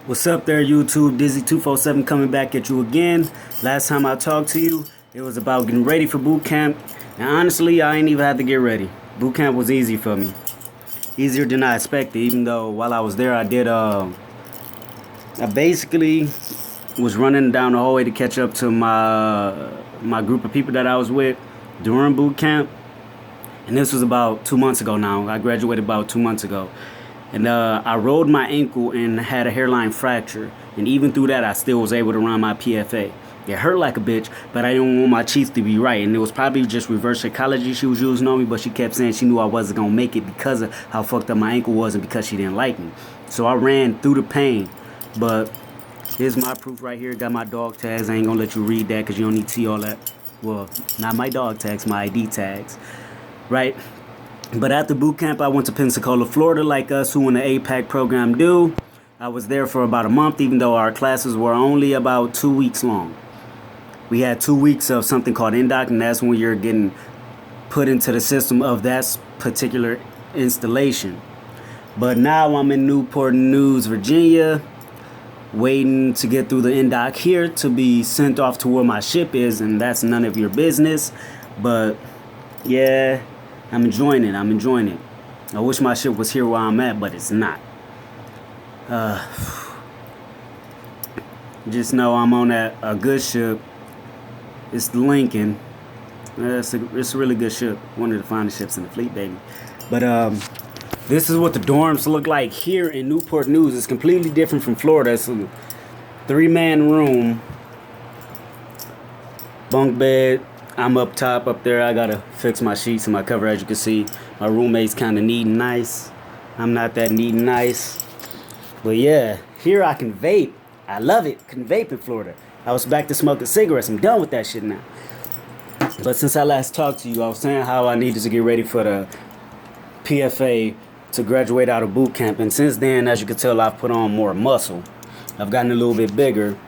What's up there, YouTube? Dizzy247 coming back at you again. Last time I talked to you, it was about getting ready for boot camp. And honestly, I ain't even had to get ready. Boot camp was easy for me. Easier than I expected, even though while I was there, I basically was running down the hallway to catch up to my group of people that I was with during boot camp. And this was about 2 months ago now. I graduated about 2 months ago. And I rolled my ankle and had a hairline fracture. And even through that, I still was able to run my PFA. It hurt like a bitch, but I didn't want my chief to be right. And it was probably just reverse psychology she was using on me, but she kept saying she knew I wasn't going to make it because of how fucked up my ankle was and because she didn't like me. So I ran through the pain. But here's my proof right here. Got my dog tags. I ain't going to let you read that because you don't need to see all that. Well, not my dog tags, my ID tags. Right? But after boot camp, I went to Pensacola, Florida, like us who in the APAC program do. I was there for about a month, even though our classes were only about 2 weeks long. We had 2 weeks of something called NDOC, and that's when you're getting put into the system of that particular installation. But now I'm in Newport News, Virginia, waiting to get through the NDOC here to be sent off to where my ship is, and that's none of your business. But yeah, I'm enjoying it. I wish my ship was here where I'm at, but it's not. Just know I'm on a good ship. It's the Lincoln. It's a really good ship. One of the finest ships in the fleet, baby. But this is what the dorms look like here in Newport News. It's completely different from Florida. It's a 3-man room, bunk bed. I'm up top, up there. I gotta fix my sheets and my cover. As you can see, my roommate's kind of neat and nice. I'm not that neat and nice. But yeah, here I can vape. I love it. Can vape in Florida. I was back to smoking cigarettes. I'm done with that shit now. But since I last talked to you, I was saying how I needed to get ready for the PFA to graduate out of boot camp. And since then, as you can tell, I've put on more muscle. I've gotten a little bit bigger.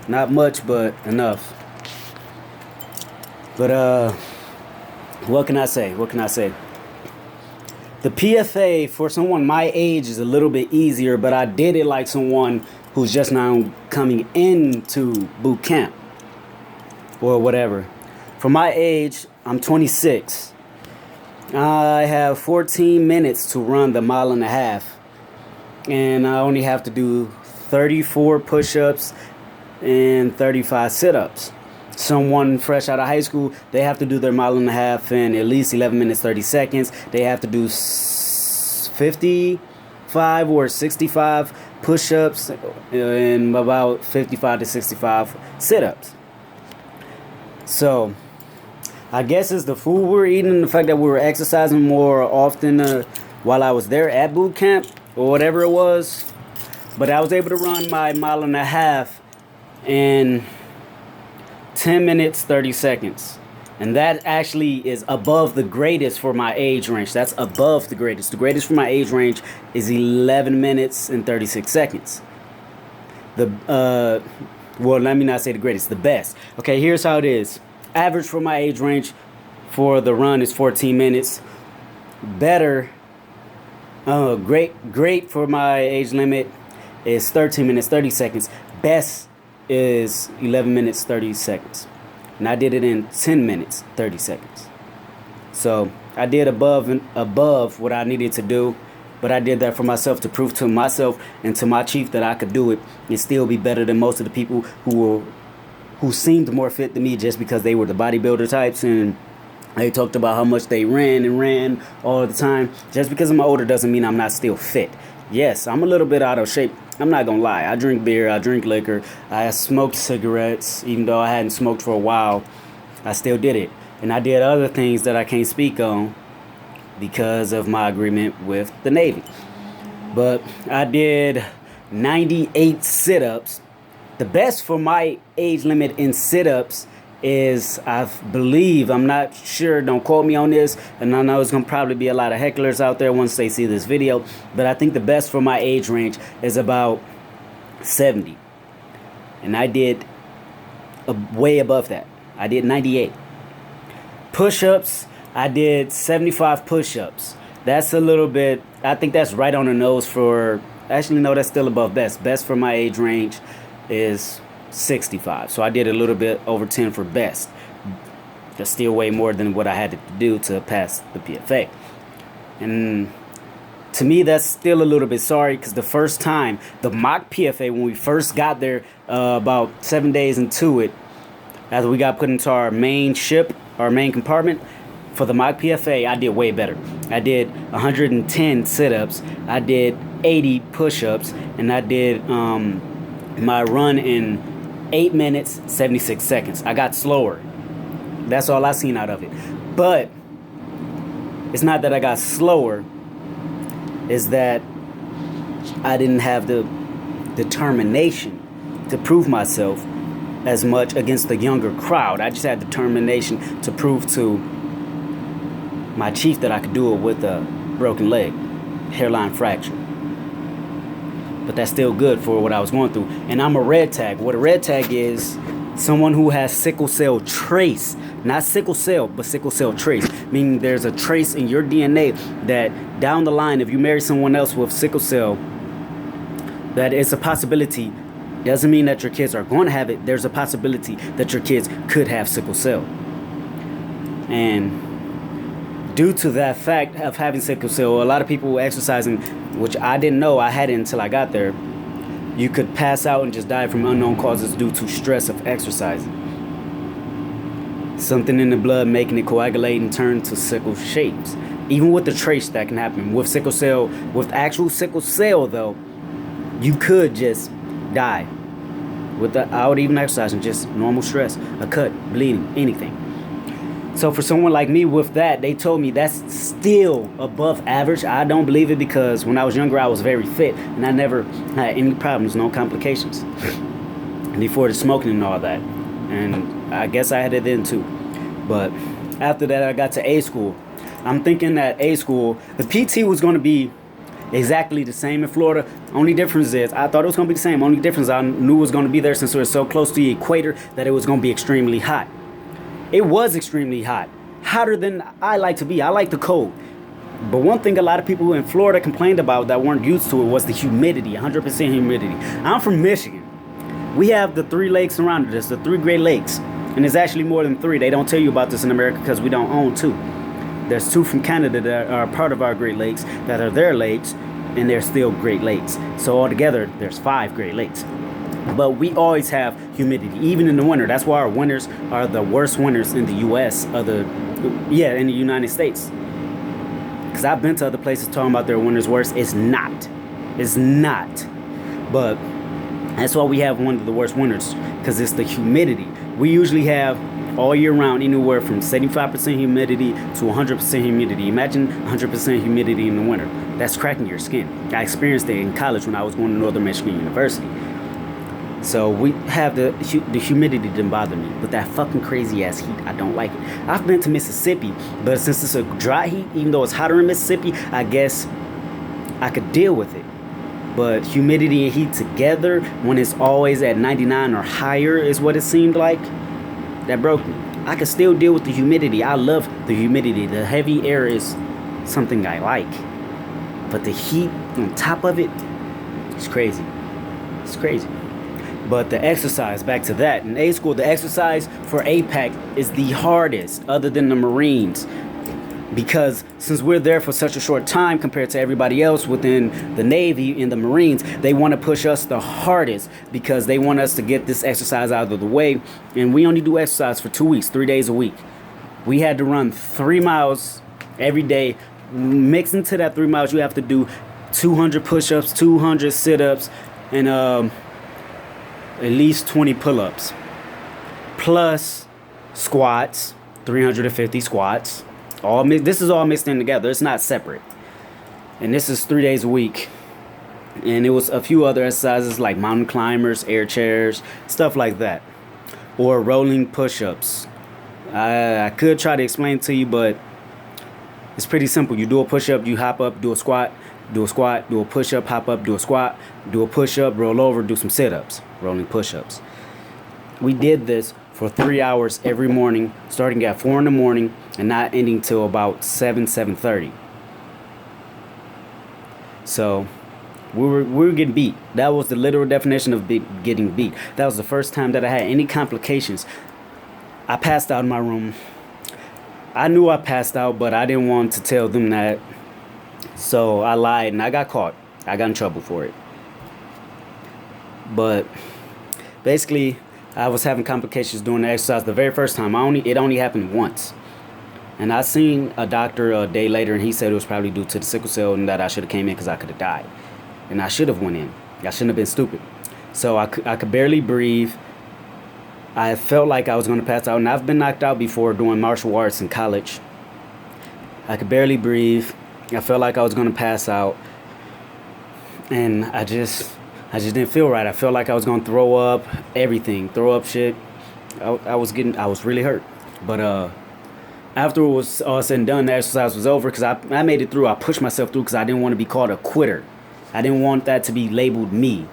Not much, but enough. But what can I say? The PFA for someone my age is a little bit easier, but I did it like someone who's just now coming into boot camp or whatever. For my age, I'm 26. I have 14 minutes to run the 1.5 miles, and I only have to do 34 push-ups and 35 sit-ups. Someone fresh out of high school, they have to do their 1.5 miles in at least 11 minutes 30 seconds. They have to do 55 or 65 push-ups and about 55 to 65 sit-ups. So I guess it's the food we're eating and the fact that we were exercising more often while I was there at boot camp or whatever it was. But I was able to run my 1.5 miles in 10 minutes 30 seconds, and that actually is above the greatest for my age range. That's above the greatest. The greatest for my age range is 11 minutes and 36 seconds. Well, let me not say the greatest, the best. Okay, here's how it is. Average for my age range for the run is 14 minutes. Better, great for my age limit is 13 minutes 30 seconds. Best is 11 minutes 30 seconds, and I did it in 10 minutes 30 seconds. So I did above what I needed to do, but I did that for myself to prove to myself and to my chief that I could do it and still be better than most of the people who seemed more fit than me just because they were the bodybuilder types and they talked about how much they ran all the time. Just because I'm older doesn't mean I'm not still fit. Yes, I'm a little bit out of shape. I'm not gonna lie. I drink beer, I drink liquor, I smoked cigarettes, even though I hadn't smoked for a while. I still did it. And I did other things that I can't speak on because of my agreement with the Navy. But I did 98 sit-ups. The best for my age limit in sit-ups is, I believe, I'm not sure, don't quote me on this, and I know it's going to probably be a lot of hecklers out there once they see this video, but I think the best for my age range is about 70. And I did way above that. I did 98. Push-ups, I did 75 push-ups. That's a little bit, I think that's right on the nose for, actually, no, that's still above best. Best for my age range is 65. So I did a little bit over 10 for best. That's still way more than what I had to do to pass the PFA. And to me, that's still a little bit sorry because the first time, the mock PFA, when we first got there, about 7 days into it, after we got put into our main ship, our main compartment, for the mock PFA, I did way better. I did 110 sit-ups, I did 80 push-ups, and I did my run in 8 minutes, 76 seconds. I got slower. That's all I seen out of it. But it's not that I got slower, it's that I didn't have the determination to prove myself as much against the younger crowd. I just had determination to prove to my chief that I could do it with a broken leg, hairline fracture. But that's still good for what I was going through. And I'm a red tag. What a red tag is, someone who has sickle cell trace. Not sickle cell, but sickle cell trace. Meaning there's a trace in your DNA that down the line, if you marry someone else with sickle cell, that it's a possibility. Doesn't mean that your kids are going to have it. There's a possibility that your kids could have sickle cell. And due to that fact of having sickle cell, a lot of people exercising, which I didn't know, I had it until I got there, you could pass out and just die from unknown causes due to stress of exercising. Something in the blood making it coagulate and turn to sickle shapes. Even with the trace, that can happen. With sickle cell, with actual sickle cell though, you could just die without even exercising, just normal stress, a cut, bleeding, anything. So for someone like me with that, they told me that's still above average. I don't believe it because when I was younger, I was very fit and I never had any problems, no complications before the smoking and all that. And I guess I had it then too. But after that, I got to A school. I'm thinking that A school, the PT was going to be exactly the same in Florida. Only difference is I thought it was going to be the same. Only difference, I knew it was going to be there since we were so close to the equator that it was going to be extremely hot. It was extremely hot. Hotter than I like to be. I like the cold. But one thing a lot of people in Florida complained about that weren't used to it was the humidity, 100% humidity. I'm from Michigan. We have the 3 lakes around us, the 3 Great Lakes. And there's actually more than 3. They don't tell you about this in America because we don't own 2. There's 2 from Canada that are part of our Great Lakes that are their lakes, and they're still Great Lakes. So altogether, there's 5 Great Lakes. But we always have humidity, even in the winter. That's why our winters are the worst winters in the U.S. in the United States. Because I've been to other places talking about their winters worse. It's not. It's not. But that's why we have one of the worst winters, because it's the humidity. We usually have all year round anywhere from 75% humidity to 100% humidity. Imagine 100% humidity in the winter. That's cracking your skin. I experienced it in college when I was going to Northern Michigan University. So we have the humidity didn't bother me, but that fucking crazy ass heat, I don't like it. I've been to Mississippi, but since it's a dry heat, even though it's hotter in Mississippi, I guess I could deal with it. But humidity and heat together, when it's always at 99 or higher, is what it seemed like. That broke me. I could still deal with the humidity. I love the humidity. The heavy air is something I like. But the heat on top of it, it's crazy. It's crazy. But the exercise, back to that. In A school, the exercise for APAC is the hardest, other than the Marines. Because since we're there for such a short time compared to everybody else within the Navy and the Marines, they want to push us the hardest because they want us to get this exercise out of the way. And we only do exercise for 2 weeks, 3 days a week. We had to run 3 miles every day. Mixed into that 3 miles, you have to do 200 push-ups, 200 sit-ups, and at least 20 pull-ups. Plus squats, 350 squats. This is all mixed in together. It's not separate. And this is 3 days a week. And it was a few other exercises like mountain climbers, air chairs, stuff like that. Or rolling push-ups. I could try to explain it to you, but it's pretty simple. You do a push-up, you hop up, do a squat, do a push-up, hop up, do a squat, do a push-up, roll over, do some sit-ups, rolling push-ups. We did this for 3 hours every morning, starting at 4 in the morning and not ending till about 7:30. So we were getting beat. That was the literal definition of getting beat. That was the first time that I had any complications. I passed out in my room. I knew I passed out, but I didn't want to tell them that. So I lied and I got caught. I got in trouble for it. But basically, I was having complications during the exercise the very first time. It only happened once. And I seen a doctor a day later, and he said it was probably due to the sickle cell and that I should have came in because I could have died. And I should have went in. I shouldn't have been stupid. So I could barely breathe. I felt like I was going to pass out. And I've been knocked out before doing martial arts in college. I could barely breathe. I felt like I was going to pass out. And I just didn't feel right. I felt like I was going to throw up everything. Throw up shit. I was really hurt. But after it was all said and done, the exercise was over because I made it through. I pushed myself through because I didn't want to be called a quitter. I didn't want that to be labeled me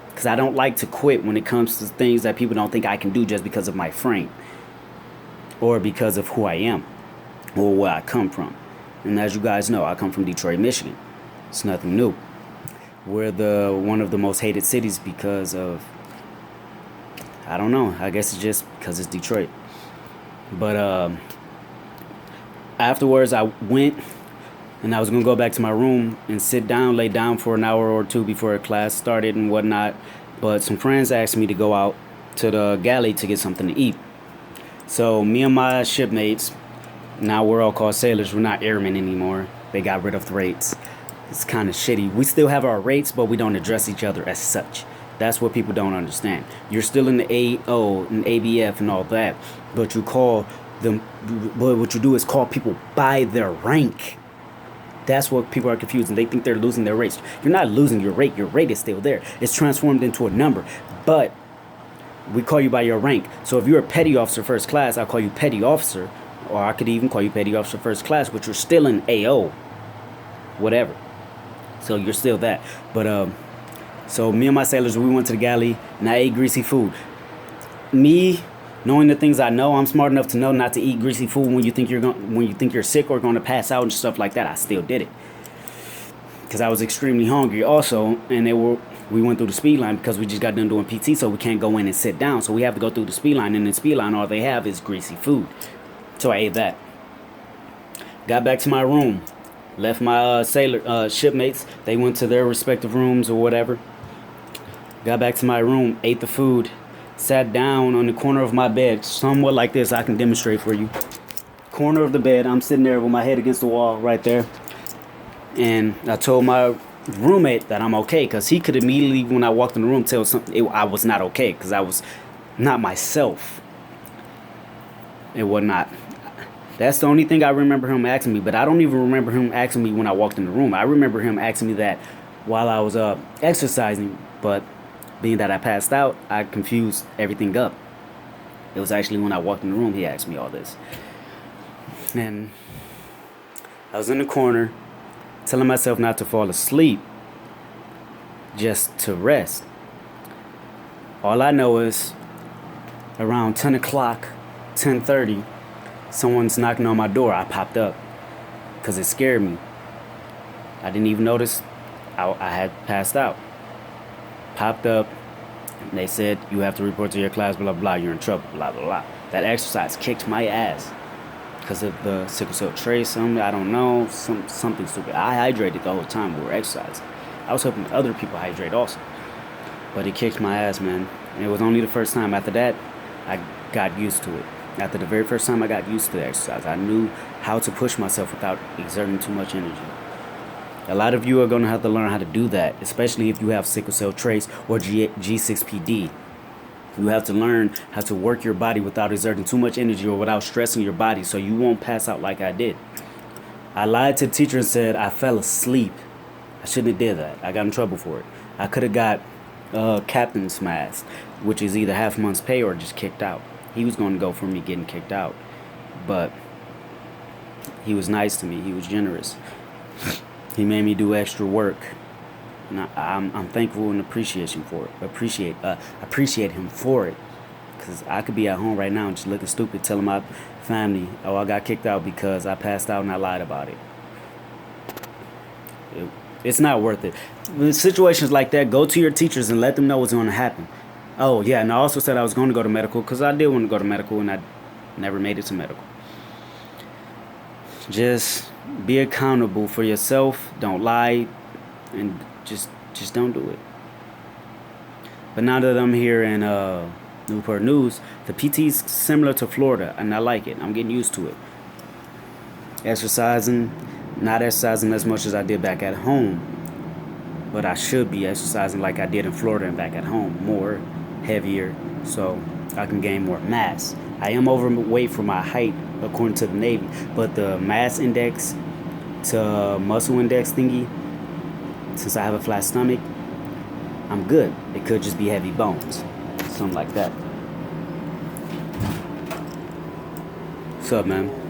because I don't like to quit when it comes to things that people don't think I can do just because of my frame or because of who I am or where I come from. And as you guys know, I come from Detroit, Michigan. It's nothing new. We're one of the most hated cities because of, I don't know, I guess it's just because it's Detroit. But afterwards I went and I was going to go back to my room and sit down, lay down for an hour or two before class started and whatnot. But some friends asked me to go out to the galley to get something to eat. So me and my shipmates, now we're all called sailors. We're not airmen anymore. They got rid of the rates. It's kind of shitty. We still have our rates, but we don't address each other as such. That's what people don't understand. You're still in the AO and ABF and all that, but you call them. But what you do is call people by their rank. That's what people are confused, and they think they're losing their rates. You're not losing your rate. Your rate is still there. It's transformed into a number, but we call you by your rank. So if you're a petty officer first class, I'll call you petty officer, or I could even call you petty officer first class, but you're still in AO, whatever. So you're still that. But so me and my sailors, we went to the galley and I ate greasy food. Me, knowing the things I know, I'm smart enough to know not to eat greasy food when you think you're sick or going to pass out and stuff like that. I still did it because I was extremely hungry also, and we went through the speed line because we just got done doing PT, so we can't go in and sit down, so we have to go through the speed line, and in the speed line all they have is greasy food. So I ate that. Got back to my room. Left my sailor shipmates. They went to their respective rooms or whatever. Got back to my room, ate the food, sat down on the corner of my bed, somewhat like this. I can demonstrate for you. Corner of the bed. I'm sitting there with my head against the wall right there. And I told my roommate that I'm okay because he could immediately, when I walked in the room, tell something I was not okay because I was not myself. It was not. That's the only thing I remember him asking me, but I don't even remember him asking me when I walked in the room. I remember him asking me that while I was exercising, but being that I passed out, I confused everything up. It was actually when I walked in the room he asked me all this. And I was in the corner telling myself not to fall asleep, just to rest. All I know is around 10 o'clock, 10:30, someone's knocking on my door. I popped up because it scared me. I didn't even notice I had passed out. Popped up, and they said, you have to report to your class, blah, blah, you're in trouble, blah, blah, blah. That exercise kicked my ass because of the sickle cell trace, I don't know, something stupid. I hydrated the whole time we were exercising. I was helping other people hydrate also. But it kicked my ass, man. And it was only the first time. After that, I got used to it. After the very first time I got used to the exercise, I knew how to push myself without exerting too much energy. A lot of you are going to have to learn how to do that, especially if you have sickle cell trace or G6PD. You have to learn how to work your body without exerting too much energy or without stressing your body so you won't pass out like I did. I lied to the teacher and said I fell asleep. I shouldn't have did that. I got in trouble for it. I could have got captain's mast, which is either half a month's pay or just kicked out. He was going to go for me getting kicked out, but he was nice to me. He was generous. He made me do extra work, and I'm thankful and appreciate him for it, because I could be at home right now and just looking stupid, telling my family, "Oh, I got kicked out because I passed out and I lied about it." It's not worth it. In situations like that, go to your teachers and let them know what's going to happen. Oh yeah, and I also said I was going to go to medical because I did want to go to medical, and I never made it to medical. Just be accountable for yourself. Don't lie, and just don't do it. But now that I'm here in Newport News, the PT's similar to Florida, and I like it. I'm getting used to it. Exercising, not exercising as much as I did back at home, but I should be exercising like I did in Florida and back at home, more, heavier, so I can gain more mass. I am overweight for my height, according to the Navy, but the mass index to muscle index thingy, since I have a flat stomach, I'm good. It could just be heavy bones, something like that. What's up, man?